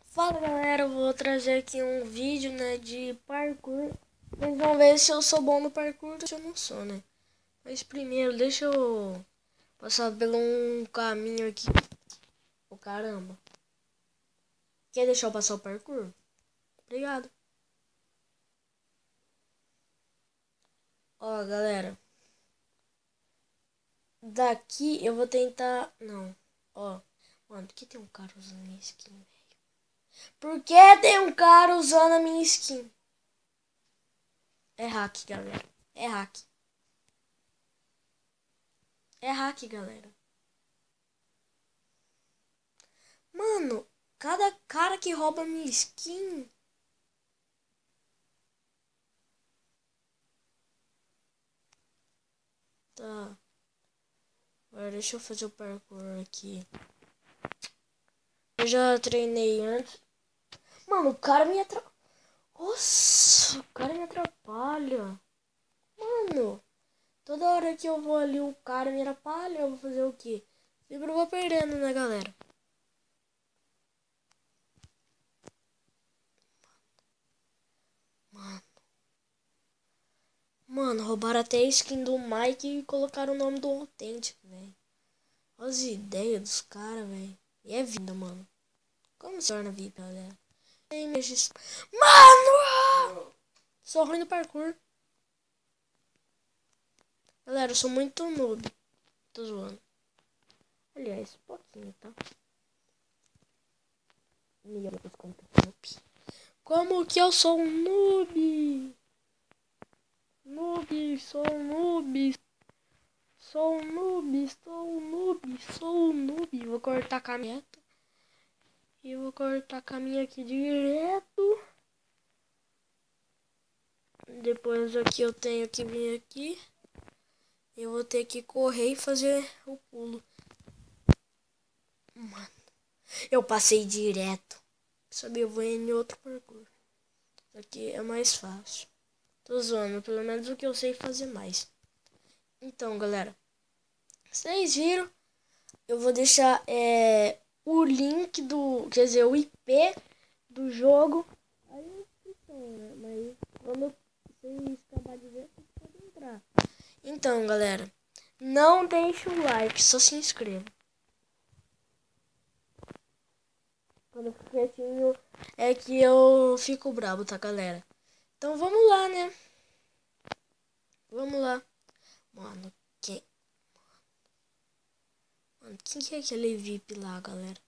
Fala galera, eu vou trazer aqui um vídeo, né, de parkour. Vocês vão ver se eu sou bom no parkour ou se eu não sou, né. Mas primeiro, deixa eu passar pelo um caminho aqui. Ô caramba. Quer deixar eu passar o parkour? Obrigado. Ó galera, daqui eu vou tentar... Não, ó. Mano, por que tem um cara usando minha skin, velho? Por que tem um cara usando a minha skin? É hack, galera. É hack. É hack, galera. Mano, cada cara que rouba minha skin. Tá. Agora deixa eu fazer o parkour aqui. Eu já treinei antes. Mano, o cara me atrapalha. Nossa, o cara me atrapalha. Mano, toda hora que eu vou ali, o cara me atrapalha. Eu vou fazer o quê? Sempre eu vou perdendo, né, galera? Mano, roubaram até a skin do Mike e colocaram o nome do autêntico, velho. Olha as ideias dos caras, velho. E é vida, mano. Como se torna VIP, galera? Mano! Sou ruim no parkour. Galera, eu sou muito noob. Tô zoando. Aliás, pouquinho, tá? Como que eu sou um noob? Noob, sou um noob. Sou um noob, sou um noob, sou um noob. Vou cortar a caminha. E vou cortar a caminha aqui direto. Depois aqui eu tenho que vir aqui. Eu vou ter que correr e fazer o pulo. Mano, eu passei direto. Sabia, eu vou em outro parkour. Aqui é mais fácil. Tô zoando, pelo menos o que eu sei fazer mais. Então, galera, vocês viram? Eu vou deixar o link do, quer dizer, o IP do jogo aí na descrição, né? Mas quando vocês acabarem de ver, vocês podem entrar. Então, galera, não deixe o like, só se inscreva. Quando eu fico quietinho é que eu fico bravo, tá, galera? Então vamos lá, né? Vamos lá. Mano, quem que é aquele VIP lá, galera?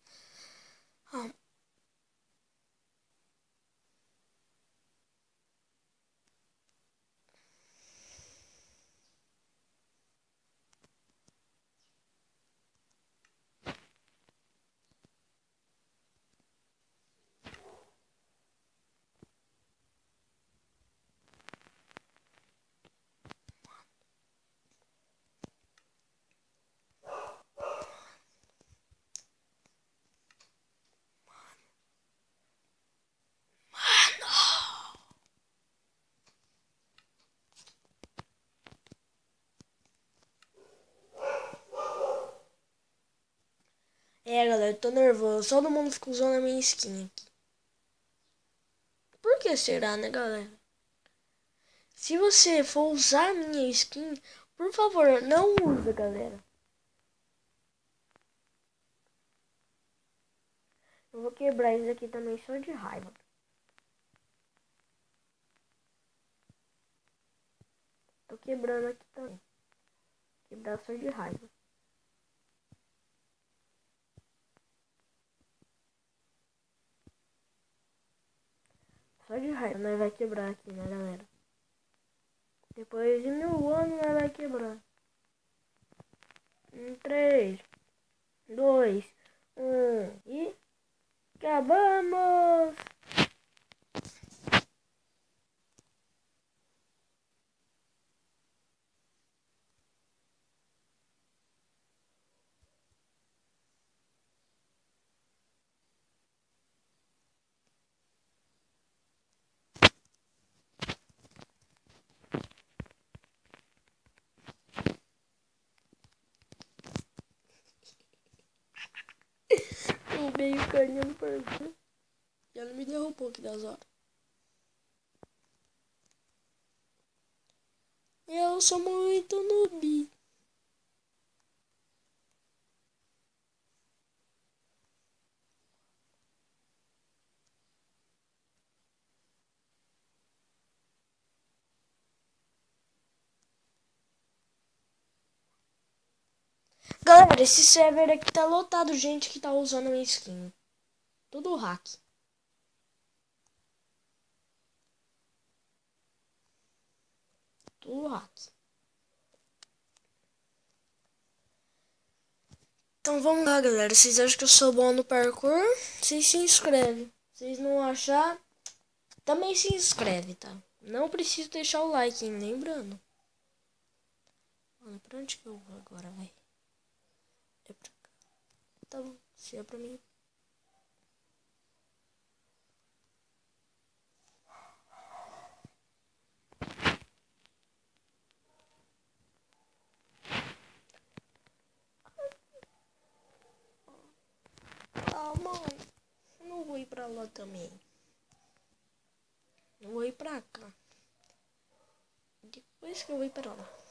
Ah, galera, eu tô nervoso. Todo mundo fica usando a minha skin aqui. Por que será, né, galera? Se você for usar a minha skin, por favor, não usa, galera. Eu vou quebrar isso aqui também só de raiva. Tô quebrando aqui também. Quebrar só de raiva. Só de raiva, nós vai quebrar aqui, né, galera? Depois de 1000 anos, nós vai quebrar. 3, 2, 1 e... acabamos! derrubei o carinha no parkour. E ela me derrubou aqui das horas. Eu sou muito noob. Galera, esse server aqui tá lotado de gente que tá usando a minha skin. Tudo hack. Tudo hack. Então vamos lá, galera. Vocês acham que eu sou bom no parkour? Vocês se inscrevem. Vocês não achar, também se inscreve, tá? Não preciso deixar o like, hein? Lembrando. Mano, pra onde que eu vou agora, vai? É pra cá. Tá bom, se é pra mim. Ah, mãe. Não vou ir pra lá também. Eu vou ir pra cá. Depois que eu vou ir pra lá.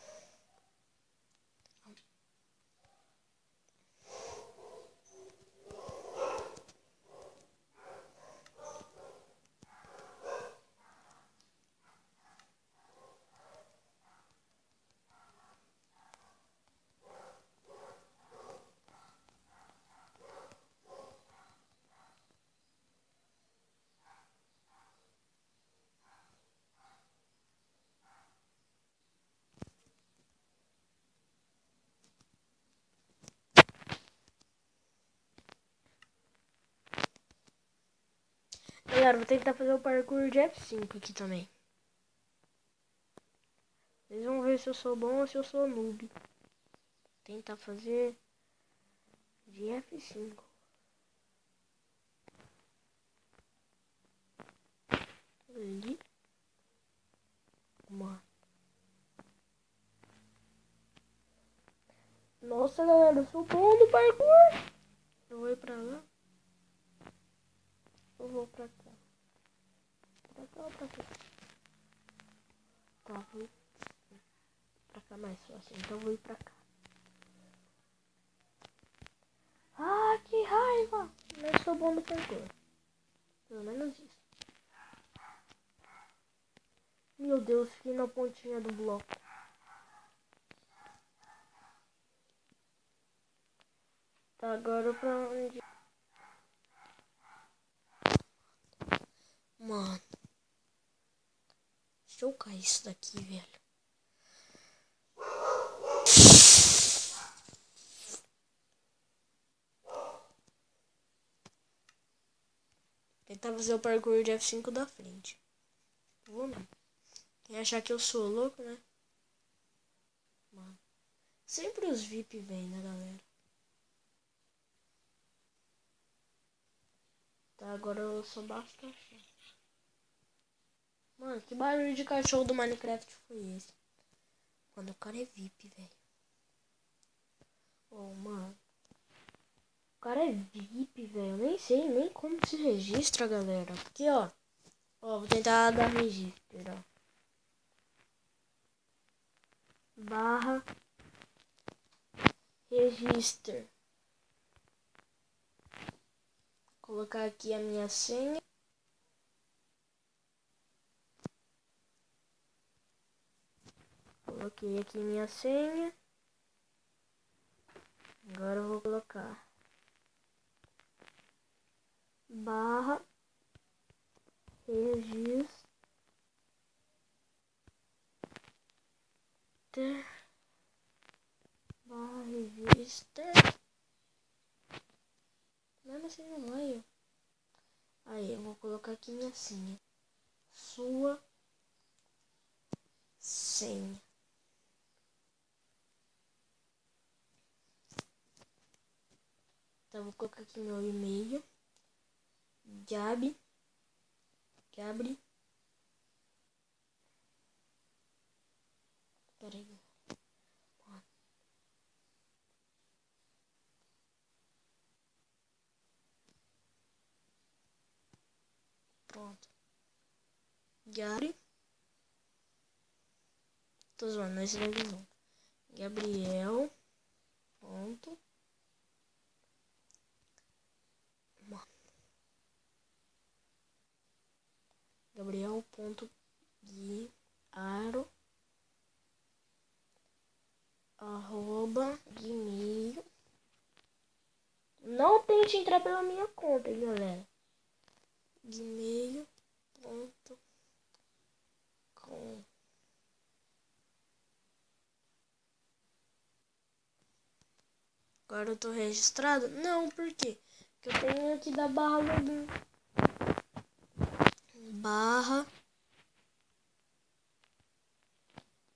Galera, vou tentar fazer o parkour de F5 aqui também. Vocês vão ver se eu sou bom ou se eu sou noob. Vou tentar fazer de F5. Ali. Mano. Nossa, galera, eu sou bom no parkour. Eu vou ir pra lá. Eu vou pra cá. Pra cá ou pra cá? Tá, vou ir pra cá mais fácil. Então eu vou ir pra cá. Ah, que raiva! Eu sou bom no parkour. Pelo menos isso. Meu Deus, fiquei na pontinha do bloco. Tá, agora pra onde? Mano. Deixa eu cair isso daqui, velho. Tentar fazer o parkour de F5 da frente. Vou não. Quem achar que eu sou louco, né? Mano. Sempre os VIP vêm, né, galera? Tá, agora eu só basta achar. Mano, que barulho de cachorro do Minecraft foi esse? Quando o cara é VIP, velho. Oh, mano. O cara é VIP, velho. Eu nem sei nem como se registra, galera. Porque, ó. Ó, vou tentar dar registro, ó. Barra. Register. Colocar aqui a minha senha. Coloquei aqui minha senha. Agora eu vou colocar barra register barra register. Mesmo assim não vai. Aí eu vou colocar aqui minha senha. Sua senha. Então vou colocar aqui meu e-mail. Gabi. Peraí. ponto. Gary. Tô zoando, esse daqui não. Gabriel. Ponto. Gabriel. Ponto. Guiaro. Arroba. Gmail. Não tente entrar pela minha conta, hein, galera. Gmail.com. Agora eu tô registrado? Não, por quê? Porque eu tenho que dar barra login. Barra.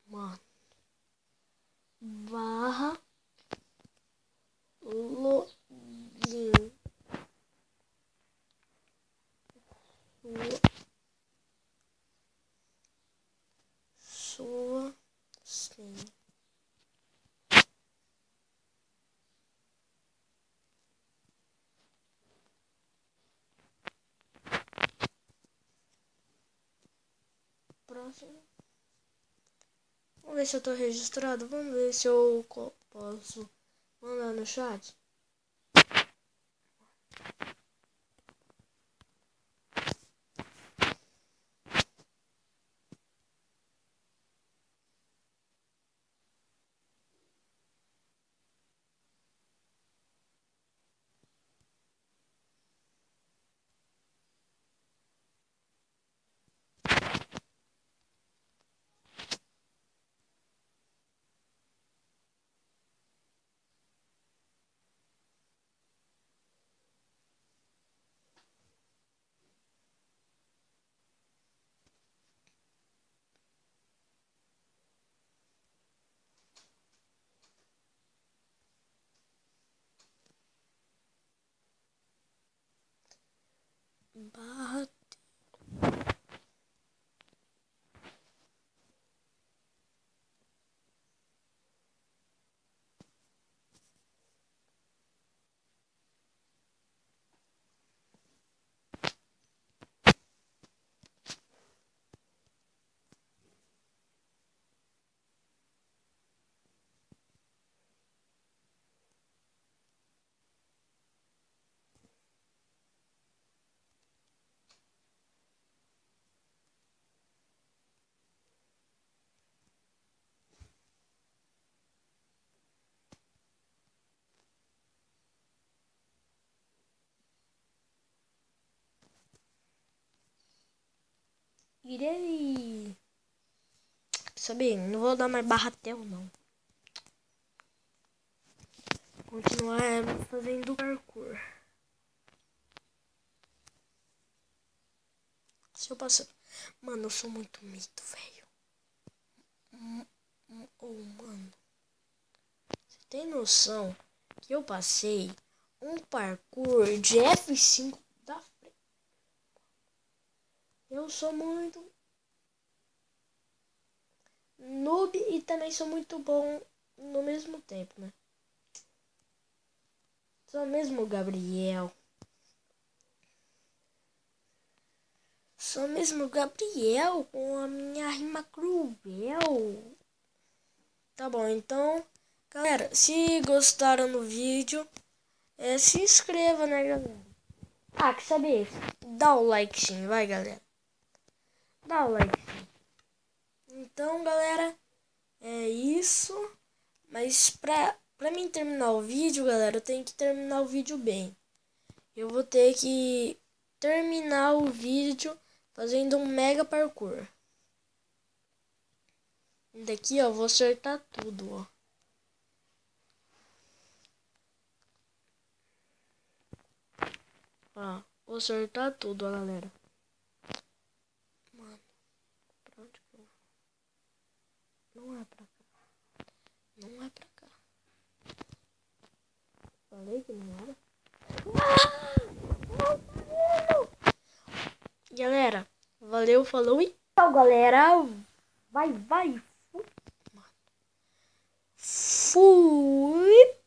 Mano. Barra. Login. Sua senha. Próximo. Vamos ver se eu tô registrado. Vamos ver se eu posso mandar no chat. Barra. Irei. Sabe, não vou dar mais barra tel, não. Continuar fazendo parkour. Se eu passar... Mano, eu sou muito mito, velho. Mano. Você tem noção que eu passei um parkour de F5 da frente? Eu sou muito noob e também sou muito bom no mesmo tempo, né? Sou mesmo Gabriel. Sou mesmo Gabriel com a minha rima cruel. Tá bom, então, galera, se gostaram do vídeo, se inscreva, né, galera? Ah, quer saber? Dá o like sim, vai, galera. Dá o like sim. Então, galera, é isso. Mas pra mim terminar o vídeo, galera, eu tenho que terminar o vídeo bem. Eu vou ter que terminar o vídeo fazendo um mega parkour. Daqui, ó, vou acertar tudo, ó. Ó, vou acertar tudo, ó, galera. Mano, pra onde que eu vou? Não é pra cá. Não é pra cá. Falei que não era. Galera, valeu, falou e tchau, galera. Vai. Fui.